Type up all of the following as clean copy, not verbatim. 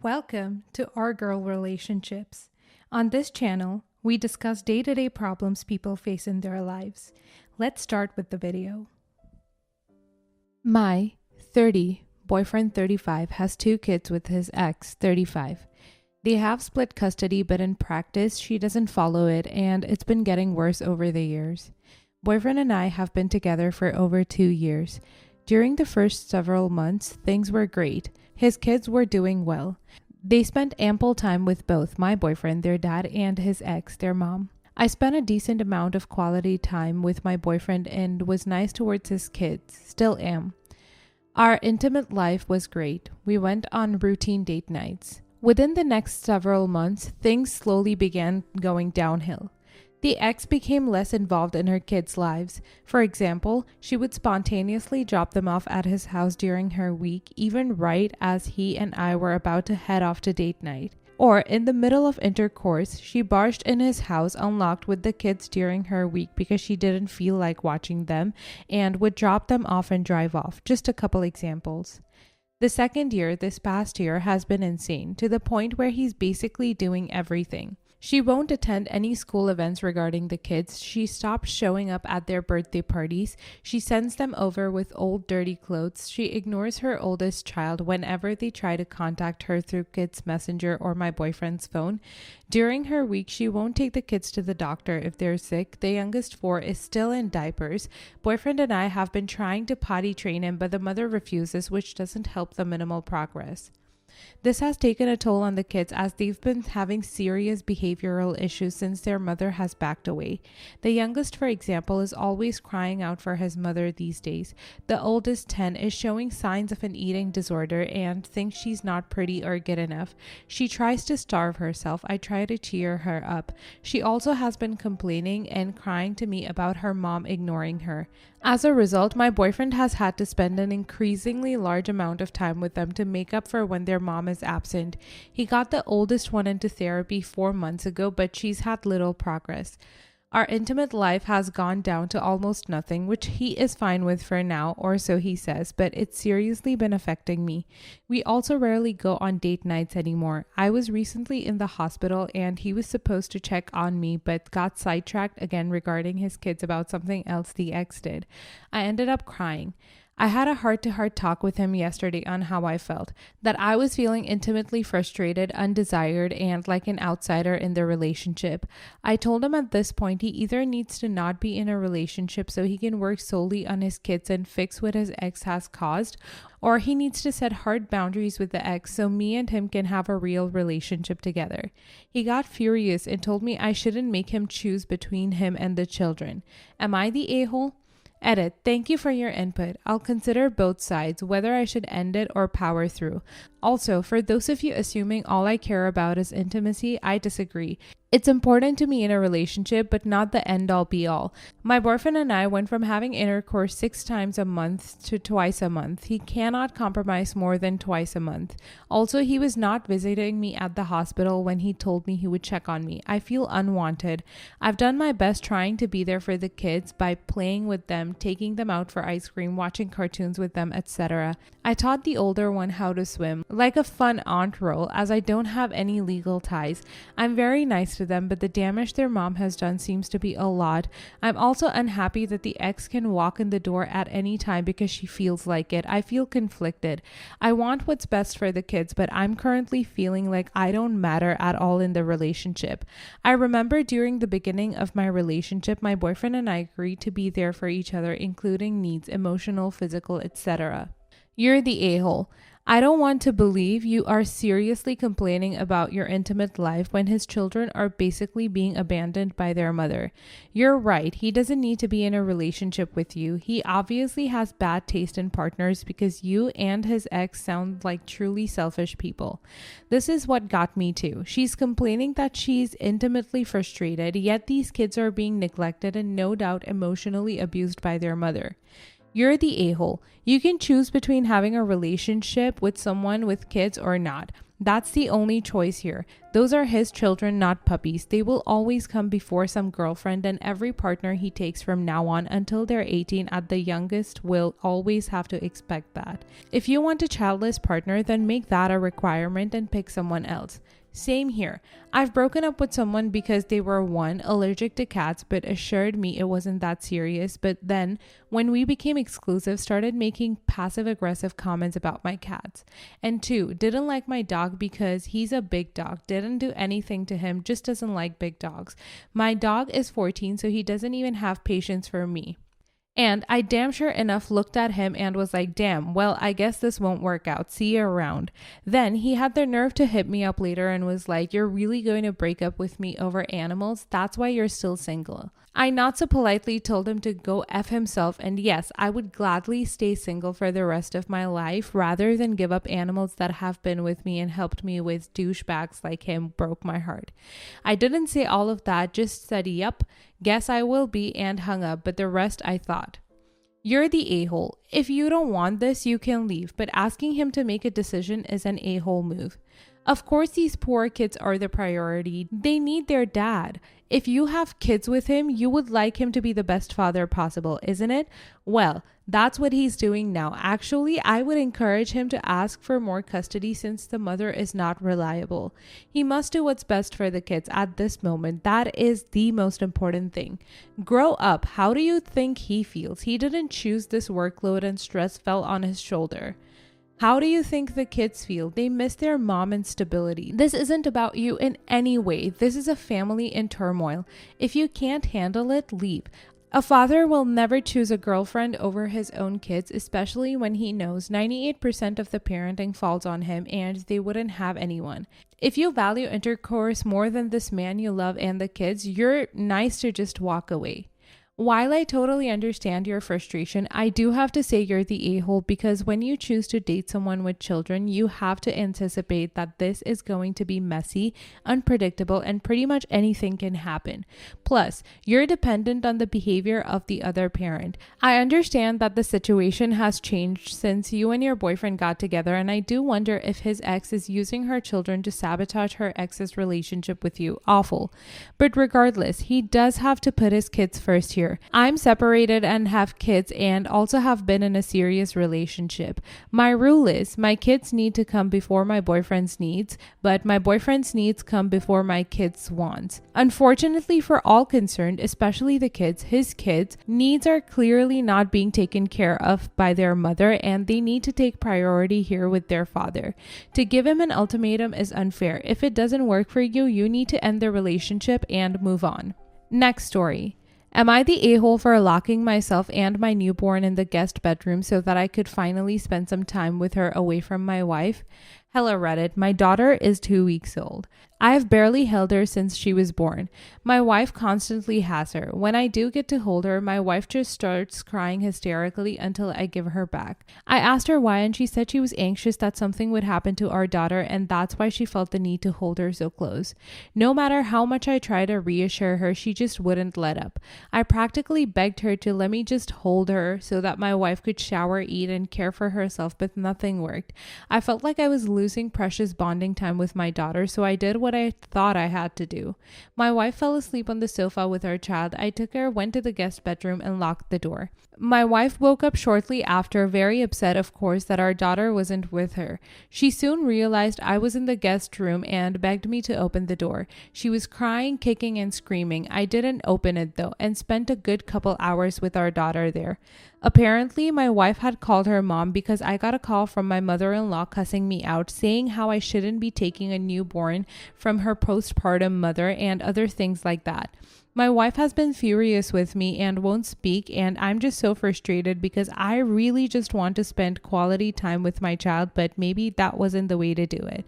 Welcome to Our Girl Relationships. On this channel, we discuss day-to-day problems people face in their lives. Let's start with the video. My 30 boyfriend 35 has 2 kids with his ex 35. They have split custody, but in practice, she doesn't follow it, and it's been getting worse over the years. Boyfriend and I have been together for over 2 years. During the first several months, things were great. His kids were doing well. They spent ample time with both my boyfriend, their dad, and his ex, their mom. I spent a decent amount of quality time with my boyfriend and was nice towards his kids, still am. Our intimate life was great. We went on routine date nights. Within the next several months, things slowly began going downhill. The ex became less involved in her kids' lives. For example, she would spontaneously drop them off at his house during her week, even right as he and I were about to head off to date night. Or, in the middle of intercourse, she barged in his house unlocked with the kids during her week because she didn't feel like watching them and would drop them off and drive off. Just a couple examples. The second year, this past year, has been insane, to the point where he's basically doing everything. She won't attend any school events regarding the kids. She stopped showing up at their birthday parties. She sends them over with old dirty clothes. She ignores her oldest child whenever they try to contact her through Kids Messenger or my boyfriend's phone. During her week, she won't take the kids to the doctor if they're sick. The youngest 4 is still in diapers. Boyfriend and I have been trying to potty train him, but the mother refuses, which doesn't help the minimal progress. This has taken a toll on the kids as they've been having serious behavioral issues since their mother has backed away. The youngest, for example, is always crying out for his mother these days. The oldest, 10, is showing signs of an eating disorder and thinks she's not pretty or good enough. She tries to starve herself. I try to cheer her up. She also has been complaining and crying to me about her mom ignoring her. As a result, my boyfriend has had to spend an increasingly large amount of time with them to make up for when their mom is absent. He got the oldest one into therapy 4 months ago, but she's had little progress. Our intimate life has gone down to almost nothing, which he is fine with for now, or so he says, but it's seriously been affecting me. We also rarely go on date nights anymore. I was recently in the hospital and he was supposed to check on me, but got sidetracked again regarding his kids about something else the ex did. I ended up crying. I had a heart-to-heart talk with him yesterday on how I felt, that I was feeling intimately frustrated, undesired, and like an outsider in the relationship. I told him at this point he either needs to not be in a relationship so he can work solely on his kids and fix what his ex has caused, or he needs to set hard boundaries with the ex so me and him can have a real relationship together. He got furious and told me I shouldn't make him choose between him and the children. Am I the a-hole? Edit. Thank you for your input. I'll consider both sides, whether I should end it or power through. Also, for those of you assuming all I care about is intimacy, I disagree. It's important to me in a relationship, but not the end-all be-all. My boyfriend and I went from having intercourse 6 times a month to twice a month. He cannot compromise more than twice a month. Also, he was not visiting me at the hospital when he told me he would check on me. I feel unwanted. I've done my best trying to be there for the kids by playing with them, taking them out for ice cream, watching cartoons with them, etc. I taught the older one how to swim, like a fun aunt role, as I don't have any legal ties. I'm very nice to them, but the damage their mom has done seems to be a lot. I'm also unhappy that the ex can walk in the door at any time because she feels like it. I feel conflicted. I want what's best for the kids, but I'm currently feeling like I don't matter at all in the relationship. I remember during the beginning of my relationship, my boyfriend and I agreed to be there for each other, including needs, emotional, physical, etc. You're the a-hole. I don't want to believe you are seriously complaining about your intimate life when his children are basically being abandoned by their mother. You're right. He doesn't need to be in a relationship with you. He obviously has bad taste in partners because you and his ex sound like truly selfish people. This is what got me too. She's complaining that she's intimately frustrated, yet these kids are being neglected and no doubt emotionally abused by their mother. You're the a-hole. You can choose between having a relationship with someone with kids or not. That's the only choice here. Those are his children, not puppies. They will always come before some girlfriend, and every partner he takes from now on until they're 18 at the youngest will always have to expect that. If you want a childless partner, then make that a requirement and pick someone else. Same here. I've broken up with someone because they were 1, allergic to cats, but assured me it wasn't that serious. But then, when we became exclusive, started making passive-aggressive comments about my cats. And 2, didn't like my dog because he's a big dog. Didn't do anything to him, just doesn't like big dogs. My dog is 14, so he doesn't even have patience for me. And I damn sure enough looked at him and was like, damn, well, I guess this won't work out. See you around. Then he had the nerve to hit me up later and was like, you're really going to break up with me over animals? That's why you're still single. I not so politely told him to go F himself, and yes, I would gladly stay single for the rest of my life rather than give up animals that have been with me and helped me with douchebags like him. Broke my heart. I didn't say all of that, just said, yep, guess I will be, and hung up, but the rest I thought. You're the a-hole. If you don't want this, you can leave, but asking him to make a decision is an a-hole move. Of course, these poor kids are the priority. They need their dad. If you have kids with him, you would like him to be the best father possible, isn't it? Well, that's what he's doing now. Actually, I would encourage him to ask for more custody since the mother is not reliable. He must do what's best for the kids at this moment. That is the most important thing. Grow up. How do you think he feels? He didn't choose this workload and stress fell on his shoulder. How do you think the kids feel? They miss their mom and stability. This isn't about you in any way. This is a family in turmoil. If you can't handle it, leave. A father will never choose a girlfriend over his own kids, especially when he knows 98% of the parenting falls on him and they wouldn't have anyone. If you value intercourse more than this man you love and the kids, you're nice to just walk away. While I totally understand your frustration, I do have to say you're the a-hole because when you choose to date someone with children, you have to anticipate that this is going to be messy, unpredictable, and pretty much anything can happen. Plus, you're dependent on the behavior of the other parent. I understand that the situation has changed since you and your boyfriend got together, and I do wonder if his ex is using her children to sabotage her ex's relationship with you. Awful. But regardless, he does have to put his kids first here. I'm separated and have kids and also have been in a serious relationship. My rule is my kids need to come before my boyfriend's needs, but my boyfriend's needs come before my kids' wants. Unfortunately for all concerned, especially the kids, his kids' needs are clearly not being taken care of by their mother and they need to take priority here with their father. To give him an ultimatum is unfair. If it doesn't work for you, you need to end the relationship and move on. Next story. Am I the a-hole for locking myself and my newborn in the guest bedroom so that I could finally spend some time with her away from my wife? Hello Reddit, my daughter is 2 weeks old. I have barely held her since she was born. My wife constantly has her. When I do get to hold her, my wife just starts crying hysterically until I give her back. I asked her why and she said she was anxious that something would happen to our daughter and that's why she felt the need to hold her so close. No matter how much I tried to reassure her, she just wouldn't let up. I practically begged her to let me just hold her so that my wife could shower, eat, and care for herself, but nothing worked. I felt like I was losing precious bonding time with my daughter, so I did what I thought I had to do. My wife fell asleep on the sofa with our child. I took her, went to the guest bedroom, and locked the door. My wife woke up shortly after, very upset, of course, that our daughter wasn't with her. She soon realized I was in the guest room and begged me to open the door. She was crying, kicking, and screaming. I didn't open it though, and spent a good couple hours with our daughter there. Apparently, my wife had called her mom because I got a call from my mother-in-law cussing me out, saying how I shouldn't be taking a newborn from her postpartum mother and other things like that. My wife has been furious with me and won't speak, and I'm just so frustrated because I really just want to spend quality time with my child, but maybe that wasn't the way to do it.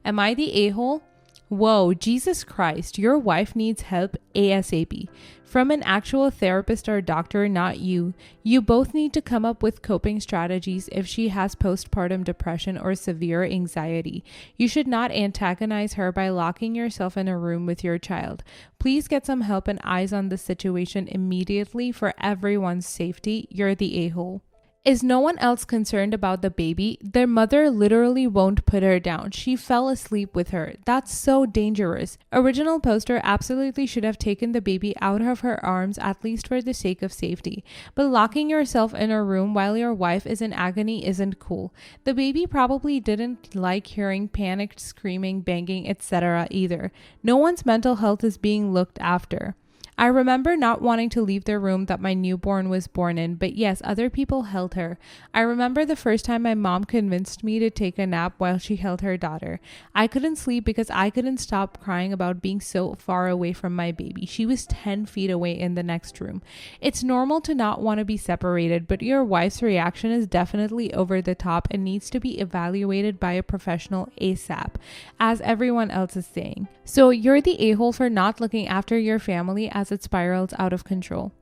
Am I the a-hole? Whoa, Jesus Christ, your wife needs help ASAP. From an actual therapist or doctor, not you. You both need to come up with coping strategies if she has postpartum depression or severe anxiety. You should not antagonize her by locking yourself in a room with your child. Please get some help and eyes on the situation immediately for everyone's safety. You're the a-hole. Is no one else concerned about the baby? Their mother literally won't put her down. She fell asleep with her. That's so dangerous. Original poster absolutely should have taken the baby out of her arms, at least for the sake of safety. But locking yourself in a room while your wife is in agony isn't cool. The baby probably didn't like hearing panicked screaming, banging, etc. either. No one's mental health is being looked after. I remember not wanting to leave the room that my newborn was born in, but yes, other people held her. I remember the first time my mom convinced me to take a nap while she held her daughter. I couldn't sleep because I couldn't stop crying about being so far away from my baby. She was 10 feet away in the next room. It's normal to not want to be separated, but your wife's reaction is definitely over the top and needs to be evaluated by a professional ASAP, as everyone else is saying. So you're the a-hole for not looking after your family as it spirals out of control.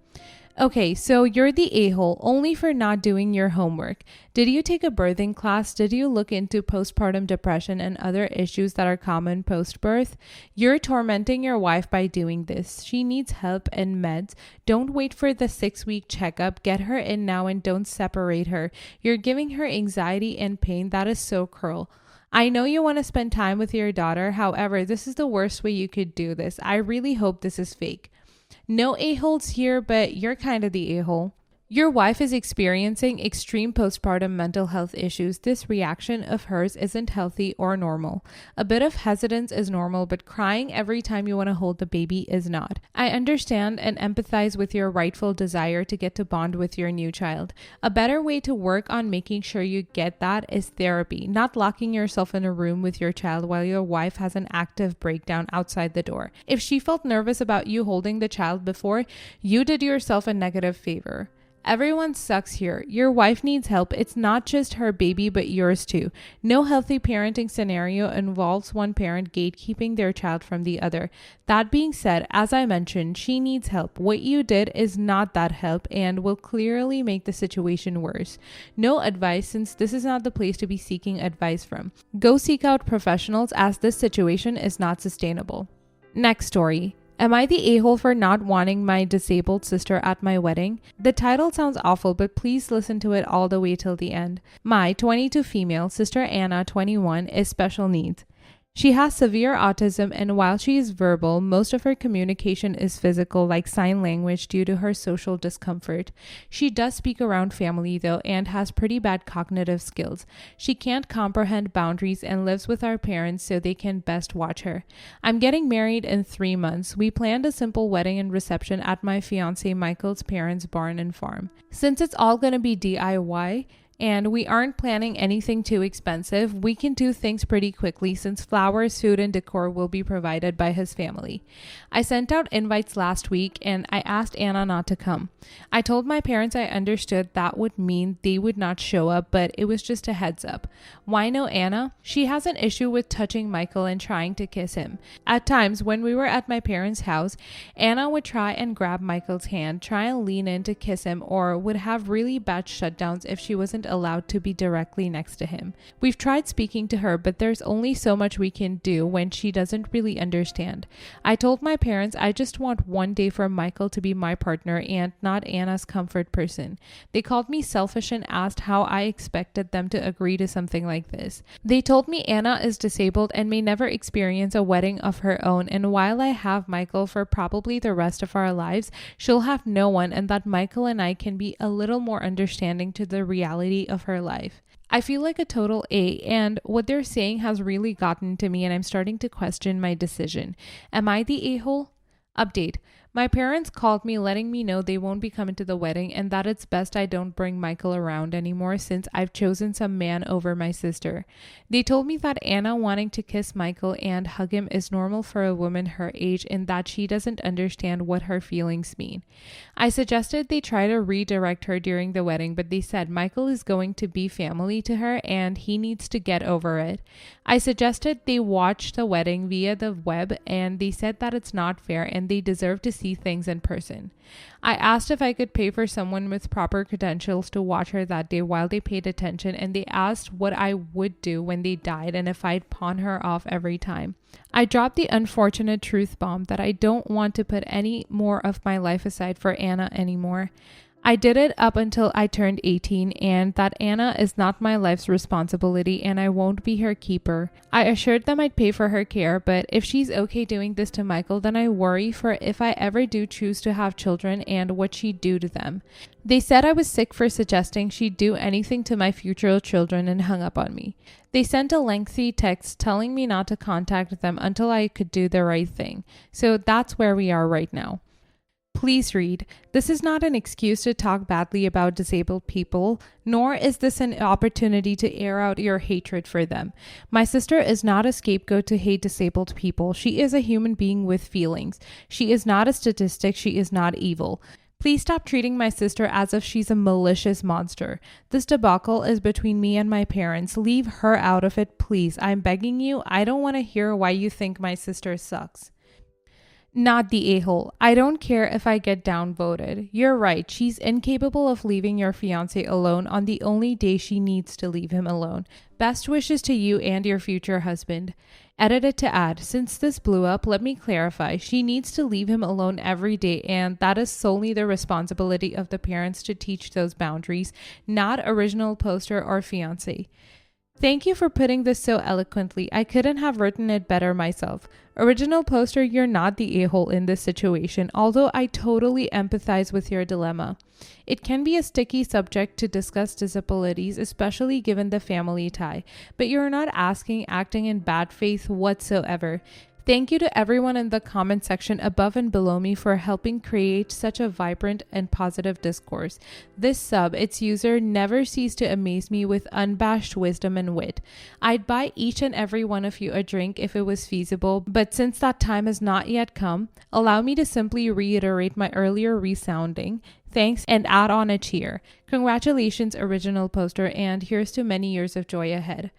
Okay, so you're the a-hole only for not doing your homework. Did you take a birthing class? Did you look into postpartum depression and other issues that are common post-birth? You're tormenting your wife by doing this. She needs help and meds. Don't wait for the 6-week checkup. Get her in now and don't separate her. You're giving her anxiety and pain. That is so cruel. I know you want to spend time with your daughter. However, this is the worst way you could do this. I really hope this is fake. No a-holes here, but you're kind of the a-hole. Your wife is experiencing extreme postpartum mental health issues. This reaction of hers isn't healthy or normal. A bit of hesitance is normal, but crying every time you want to hold the baby is not. I understand and empathize with your rightful desire to get to bond with your new child. A better way to work on making sure you get that is therapy, not locking yourself in a room with your child while your wife has an active breakdown outside the door. If she felt nervous about you holding the child before, you did yourself a negative favor. Everyone sucks here. Your wife needs help. It's not just her baby, but yours too. No healthy parenting scenario involves one parent gatekeeping their child from the other. That being said, as I mentioned, she needs help. What you did is not that help and will clearly make the situation worse. No advice, since this is not the place to be seeking advice from. Go seek out professionals, as this situation is not sustainable. Next story. Am I the a-hole for not wanting my disabled sister at my wedding? The title sounds awful, but please listen to it all the way till the end. My 22 female sister Anna, 21, is special needs. She has severe autism, and while she is verbal, most of her communication is physical, like sign language, due to her social discomfort. She does speak around family though, and has pretty bad cognitive skills. She can't comprehend boundaries and lives with our parents so they can best watch her. I'm getting married in 3 months. We planned a simple wedding and reception at my fiance Michael's parents' barn and farm. Since it's all gonna be DIY, and we aren't planning anything too expensive, we can do things pretty quickly since flowers, food, and decor will be provided by his family. I sent out invites last week and I asked Anna not to come. I told my parents I understood that would mean they would not show up, but it was just a heads up. Why no Anna? She has an issue with touching Michael and trying to kiss him. At times, when we were at my parents' house, Anna would try and grab Michael's hand, try and lean in to kiss him, or would have really bad shutdowns if she wasn't allowed to be directly next to him. We've tried speaking to her, but there's only so much we can do when she doesn't really understand. I told my parents I just want one day for Michael to be my partner and not Anna's comfort person. They called me selfish and asked how I expected them to agree to something like this. They told me Anna is disabled and may never experience a wedding of her own, and while I have Michael for probably the rest of our lives, she'll have no one, and that Michael and I can be a little more understanding to the reality of her life. I feel like a total A, and what they're saying has really gotten to me, and I'm starting to question my decision. Am I the a-hole? Update. My parents called me letting me know they won't be coming to the wedding and that it's best I don't bring Michael around anymore since I've chosen some man over my sister. They told me that Anna wanting to kiss Michael and hug him is normal for a woman her age and that she doesn't understand what her feelings mean. I suggested they try to redirect her during the wedding, but they said Michael is going to be family to her and he needs to get over it. I suggested they watch the wedding via the web and they said that it's not fair and they deserve to see things in person. I asked if I could pay for someone with proper credentials to watch her that day while they paid attention, and they asked what I would do when they died and if I'd pawn her off every time. I dropped the unfortunate truth bomb that I don't want to put any more of my life aside for Anna anymore. I did it up until I turned 18, and that Anna is not my life's responsibility and I won't be her keeper. I assured them I'd pay for her care, but if she's okay doing this to Michael, then I worry for if I ever do choose to have children and what she'd do to them. They said I was sick for suggesting she'd do anything to my future children and hung up on me. They sent a lengthy text telling me not to contact them until I could do the right thing. So that's where we are right now. Please read. This is not an excuse to talk badly about disabled people, nor is this an opportunity to air out your hatred for them. My sister is not a scapegoat to hate disabled people. She is a human being with feelings. She is not a statistic. She is not evil. Please stop treating my sister as if she's a malicious monster. This debacle is between me and my parents. Leave her out of it, please. I'm begging you. I don't want to hear why you think my sister sucks. Not the a-hole. I don't care if I get downvoted. You're right. She's incapable of leaving your fiancé alone on the only day she needs to leave him alone. Best wishes to you and your future husband. Edited to add, since this blew up, let me clarify. She needs to leave him alone every day, and that is solely the responsibility of the parents to teach those boundaries, not original poster or fiancé. Thank you for putting this so eloquently. I couldn't have written it better myself. Original poster, you're not the a-hole in this situation, although I totally empathize with your dilemma. It can be a sticky subject to discuss disabilities, especially given the family tie, but you're not acting in bad faith whatsoever. Thank you to everyone in the comment section above and below me for helping create such a vibrant and positive discourse. This sub, its user, never ceased to amaze me with unabashed wisdom and wit. I'd buy each and every one of you a drink if it was feasible, but since that time has not yet come, allow me to simply reiterate my earlier resounding thanks and add on a cheer. Congratulations, original poster, and here's to many years of joy ahead.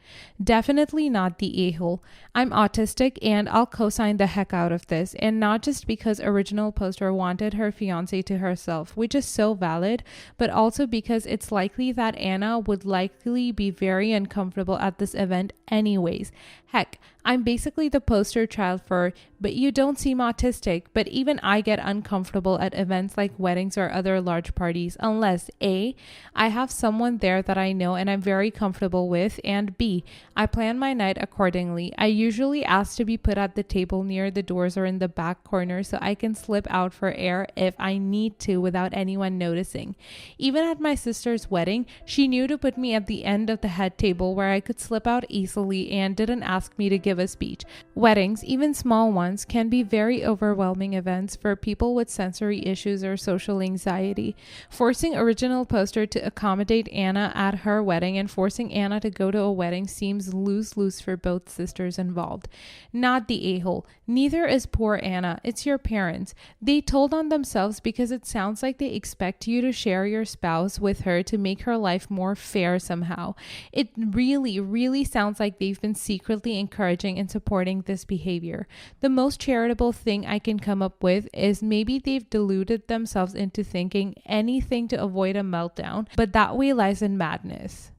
Definitely not the a-hole. I'm autistic and I'll co-sign the heck out of this, and not just because original poster wanted her fiancé to herself, which is so valid, but also because it's likely that Anna would likely be very uncomfortable at this event anyways. Heck, I'm basically the poster child for, but you don't seem autistic, but even I get uncomfortable at events like weddings or other large parties unless A, I have someone there that I know and I'm very comfortable with, and B, I plan my night accordingly. I usually ask to be put at the table near the doors or in the back corner so I can slip out for air if I need to without anyone noticing. Even at my sister's wedding, she knew to put me at the end of the head table where I could slip out easily and didn't ask me to give a speech. Weddings, even small ones, can be very overwhelming events for people with sensory issues or social anxiety. Forcing original poster to accommodate Anna at her wedding and forcing Anna to go to a wedding seems lose-lose for both sisters involved. Not the a-hole. Neither is poor Anna. It's your parents. They told on themselves because it sounds like they expect you to share your spouse with her to make her life more fair somehow. It really sounds like they've been secretly encouraging and supporting this behavior. The most charitable thing I can come up with is maybe they've deluded themselves into thinking anything to avoid a meltdown, but that way lies in madness.